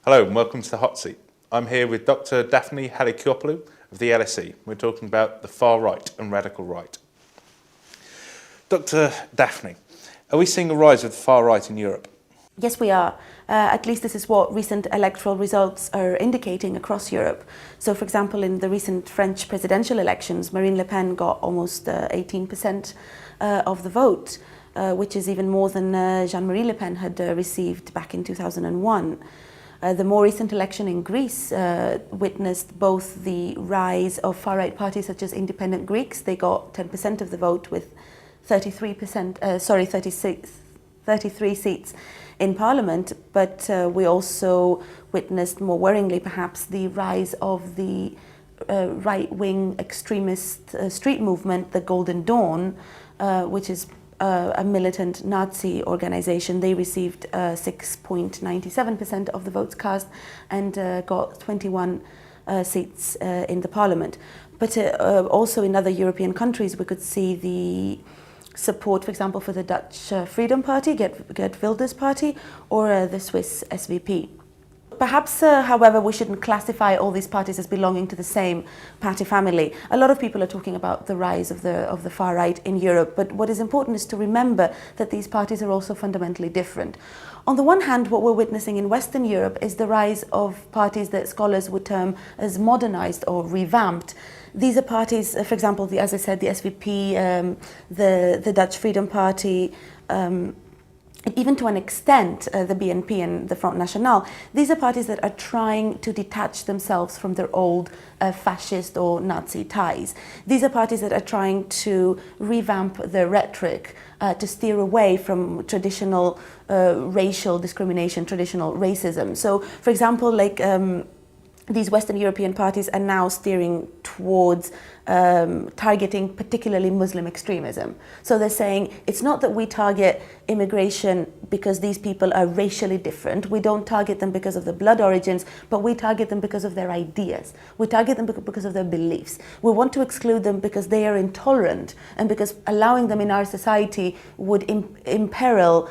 Hello and welcome to the Hot Seat. I'm here with Dr. Daphne Halikiopoulou of the LSE. We're talking about the far right and radical right. Dr. Daphne, are we seeing a rise of the far right in Europe? Yes, we are. At least this is what recent electoral results are indicating across Europe. So, for example, in the recent French presidential elections, Marine Le Pen got almost 18% of the vote, which is even more than Jean-Marie Le Pen had received back in 2001. The more recent election in Greece witnessed both the rise of far-right parties such as Independent Greeks. They got 10% of the vote with 33 seats in parliament, but we also witnessed, more worryingly perhaps, the rise of the right-wing extremist street movement, the Golden Dawn, which is a militant Nazi organization. They received 6.97% of the votes cast and got 21 seats in the parliament. But also in other European countries we could see the support, for example, for the Dutch Freedom Party, Geert Wilders Party, or the Swiss SVP. Perhaps, however, we shouldn't classify all these parties as belonging to the same party family. A lot of people are talking about the rise of the far right in Europe, but what is important is to remember that these parties are also fundamentally different. On the one hand, what we're witnessing in Western Europe is the rise of parties that scholars would term as modernized or revamped. These are parties, for example, as I said, the SVP, the Dutch Freedom Party, even to an extent the BNP and the Front National. These are parties that are trying to detach themselves from their old fascist or Nazi ties. These are parties that are trying to revamp their rhetoric to steer away from traditional racial discrimination, traditional racism. So, for example, like these Western European parties are now steering towards targeting particularly Muslim extremism. So they're saying it's not that we target immigration because these people are racially different. We don't target them because of their blood origins, but we target them because of their ideas. We target them because of their beliefs. We want to exclude them because they are intolerant and because allowing them in our society would imperil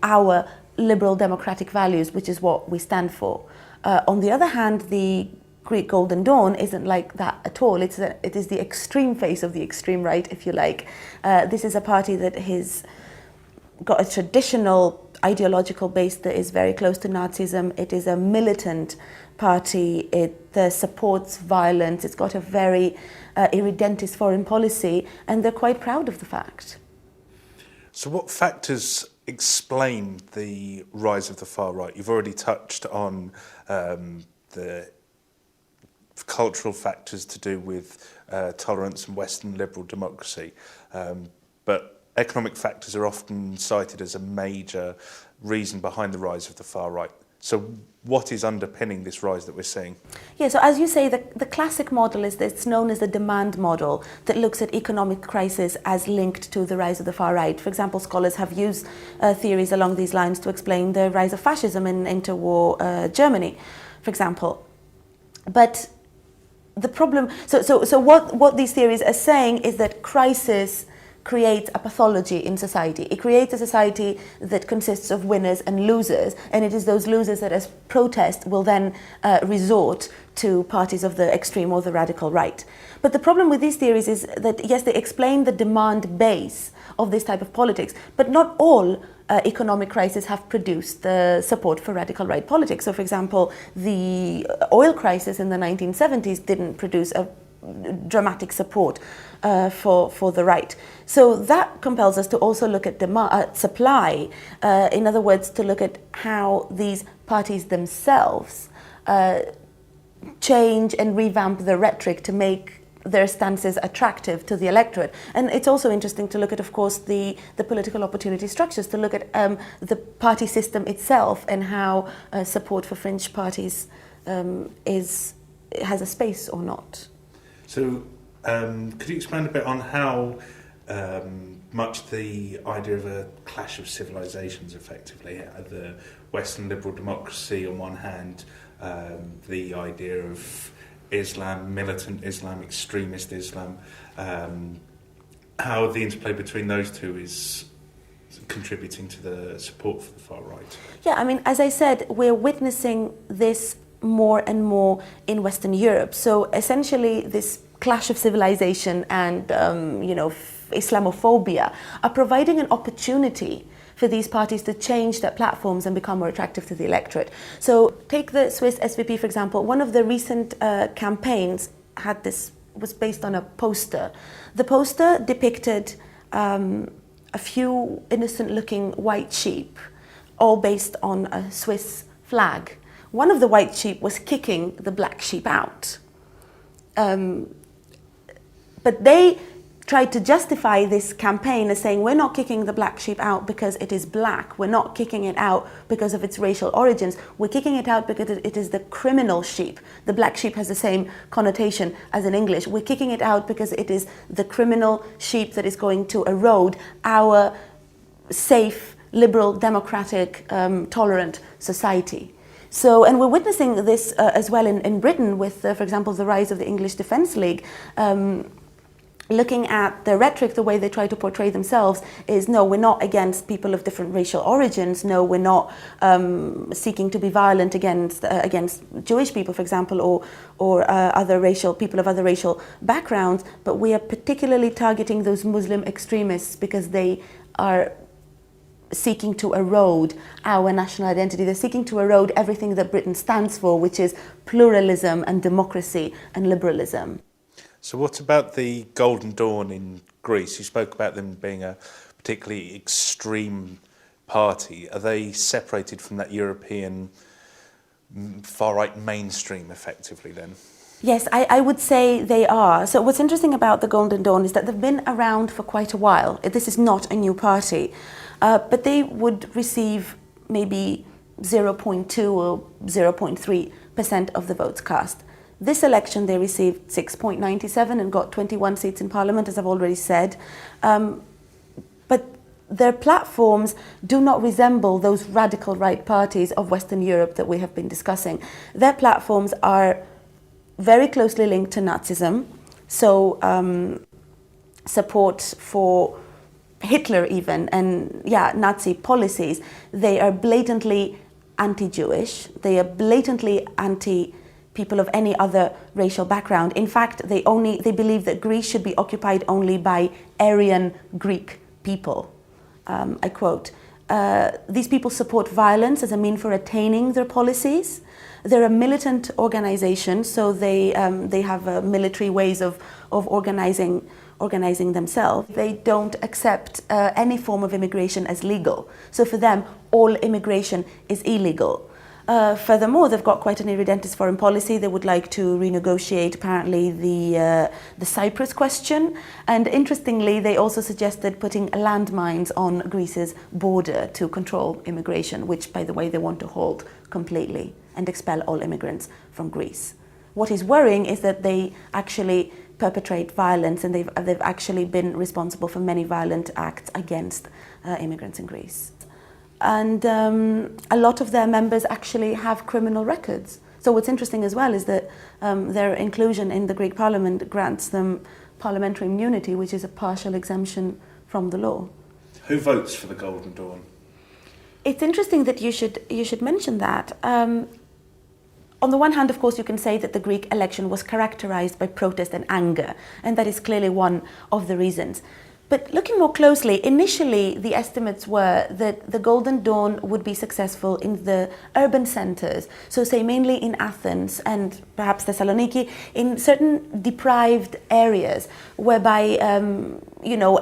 our liberal democratic values, which is what we stand for. On the other hand, the Greek Golden Dawn isn't like that at all. It is the extreme face of the extreme right, if you like. This is a party that has got a traditional ideological base that is very close to Nazism. It is a militant party. It supports violence. It's got a very irredentist foreign policy, and they're quite proud of the fact. So what factors explain the rise of the far right? You've already touched on the cultural factors to do with tolerance and Western liberal democracy, but economic factors are often cited as a major reason behind the rise of the far right. So what is underpinning this rise that we're seeing? Yeah, so as you say, the classic model is that it's known as the demand model that looks at economic crisis as linked to the rise of the far right. For example, scholars have used theories along these lines to explain the rise of fascism in interwar Germany, for example. But the problem, so what these theories are saying is that crisis creates a pathology in society. It creates a society that consists of winners and losers, and it is those losers that as protest will then resort to parties of the extreme or the radical right. But the problem with these theories is that, yes, they explain the demand base of this type of politics, but not all economic crises have produced the support for radical right politics. So, for example, the oil crisis in the 1970s didn't produce a dramatic support for the right. So that compels us to also look at supply, in other words, to look at how these parties themselves change and revamp their rhetoric to make their stances attractive to the electorate. And it's also interesting to look at, of course, the political opportunity structures, to look at the party system itself and how support for fringe parties has a space or not. So could you expand a bit on how much the idea of a clash of civilizations, effectively, the Western liberal democracy on one hand, the idea of Islam, militant Islam, extremist Islam, how the interplay between those two is contributing to the support for the far right? Yeah, I mean, as I said, we're witnessing this more and more in Western Europe. So essentially, this clash of civilization and, Islamophobia are providing an opportunity for these parties to change their platforms and become more attractive to the electorate. So take the Swiss SVP, for example. One of the recent campaigns was based on a poster. The poster depicted a few innocent-looking white sheep, all based on a Swiss flag. One of the white sheep was kicking the black sheep out. But they tried to justify this campaign as saying, we're not kicking the black sheep out because it is black. We're not kicking it out because of its racial origins. We're kicking it out because it is the criminal sheep. The black sheep has the same connotation as in English. We're kicking it out because it is the criminal sheep that is going to erode our safe, liberal, democratic, tolerant society. So, and we're witnessing this as well in Britain with, for example, the rise of the English Defence League. Looking at the rhetoric, the way they try to portray themselves is, no, we're not against people of different racial origins. No, we're not seeking to be violent against Jewish people, for example, or other people of other racial backgrounds. But we are particularly targeting those Muslim extremists because they are seeking to erode our national identity. They're seeking to erode everything that Britain stands for, which is pluralism and democracy and liberalism. So what about the Golden Dawn in Greece? You spoke about them being a particularly extreme party. Are they separated from that European far-right mainstream effectively then? Yes, I would say they are. So what's interesting about the Golden Dawn is that they've been around for quite a while. This is not a new party. But they would receive maybe 0.2 or 0.3% of the votes cast. This election, they received 6.97 and got 21 seats in parliament, as I've already said. But their platforms do not resemble those radical right parties of Western Europe that we have been discussing. Their platforms are very closely linked to Nazism. So support for Hitler even, and Nazi policies. They are blatantly anti-Jewish. They are blatantly anti-people of any other racial background. In fact, they believe that Greece should be occupied only by Aryan Greek people. I quote, these people support violence as a mean for attaining their policies. They're a militant organization, so they have military ways of organizing themselves. They don't accept any form of immigration as legal. So for them, all immigration is illegal. Furthermore, they've got quite an irredentist foreign policy. They would like to renegotiate, apparently, the Cyprus question. And interestingly, they also suggested putting landmines on Greece's border to control immigration, which, by the way, they want to halt completely and expel all immigrants from Greece. What is worrying is that they actually perpetrate violence, and they've actually been responsible for many violent acts against immigrants in Greece. And a lot of their members actually have criminal records. So what's interesting as well is that their inclusion in the Greek parliament grants them parliamentary immunity, which is a partial exemption from the law. Who votes for the Golden Dawn? It's interesting that you should mention that. On the one hand, of course, you can say that the Greek election was characterized by protest and anger, and that is clearly one of the reasons. But looking more closely, initially the estimates were that the Golden Dawn would be successful in the urban centers, so say mainly in Athens and perhaps Thessaloniki, in certain deprived areas whereby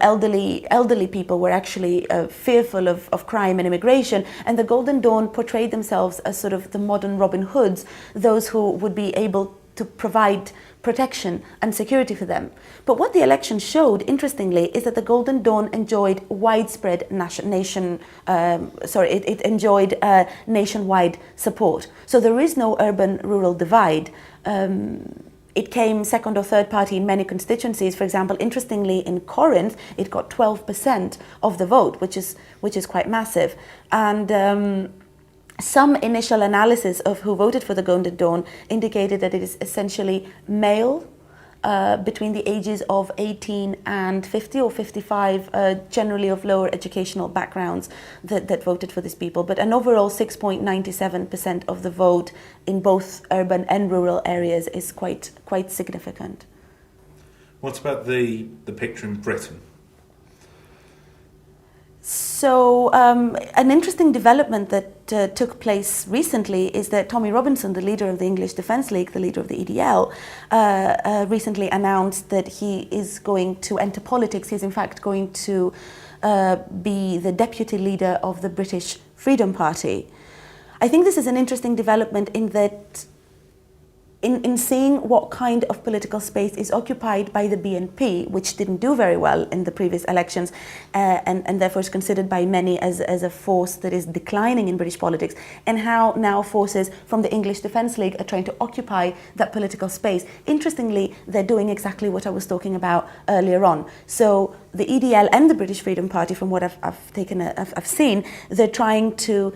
elderly people were actually fearful of crime and immigration, and the Golden Dawn portrayed themselves as sort of the modern Robin Hoods, those who would be able to provide protection and security for them. But what the election showed, interestingly, is that the Golden Dawn enjoyed widespread nationwide support. So there is no urban-rural divide. It came second or third party in many constituencies. For example, interestingly, in Corinth, it got 12% of the vote, which is quite massive. And some initial analysis of who voted for the Golden Dawn indicated that it is essentially male between the ages of 18 and 50 or 55, generally of lower educational backgrounds, that voted for these people. But an overall 6.97% of the vote in both urban and rural areas is quite significant. What about the picture in Britain? So an interesting development that took place recently is that Tommy Robinson, the leader of the English Defence League, the leader of the EDL, recently announced that he is going to enter politics. He's in fact going to be the deputy leader of the British Freedom Party. I think this is an interesting development in that in seeing what kind of political space is occupied by the BNP, which didn't do very well in the previous elections, and therefore is considered by many as a force that is declining in British politics, and how now forces from the English Defence League are trying to occupy that political space. Interestingly, they're doing exactly what I was talking about earlier on. So the EDL and the British Freedom Party, from what I've seen, they're trying to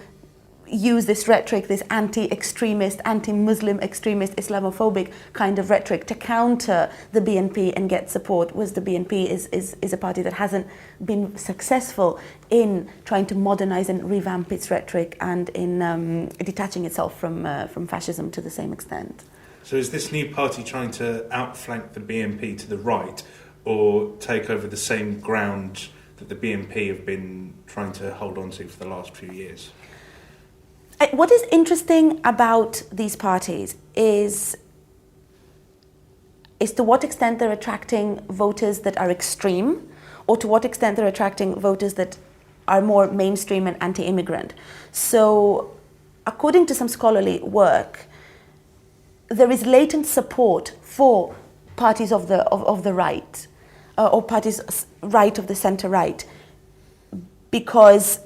use this rhetoric, this anti-extremist, anti-Muslim extremist, Islamophobic kind of rhetoric to counter the BNP and get support, whereas the BNP is a party that hasn't been successful in trying to modernize and revamp its rhetoric and in detaching itself from fascism to the same extent. So is this new party trying to outflank the BNP to the right, or take over the same ground that the BNP have been trying to hold on to for the last few years? What is interesting about these parties is to what extent they're attracting voters that are extreme, or to what extent they're attracting voters that are more mainstream and anti-immigrant. So, according to some scholarly work, there is latent support for parties of the right, or parties right of the centre-right, because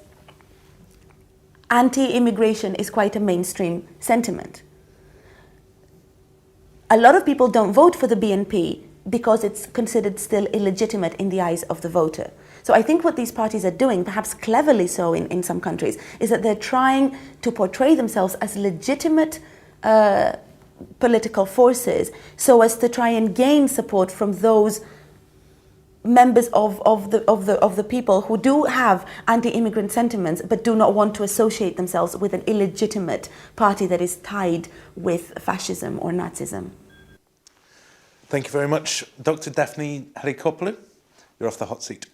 anti-immigration is quite a mainstream sentiment. A lot of people don't vote for the BNP because it's considered still illegitimate in the eyes of the voter. So I think what these parties are doing, perhaps cleverly so in some countries, is that they're trying to portray themselves as legitimate political forces so as to try and gain support from those members of the people who do have anti-immigrant sentiments but do not want to associate themselves with an illegitimate party that is tied with fascism or Nazism. Thank you very much, Dr. Daphne Halikiopoulou. You're off the hot seat.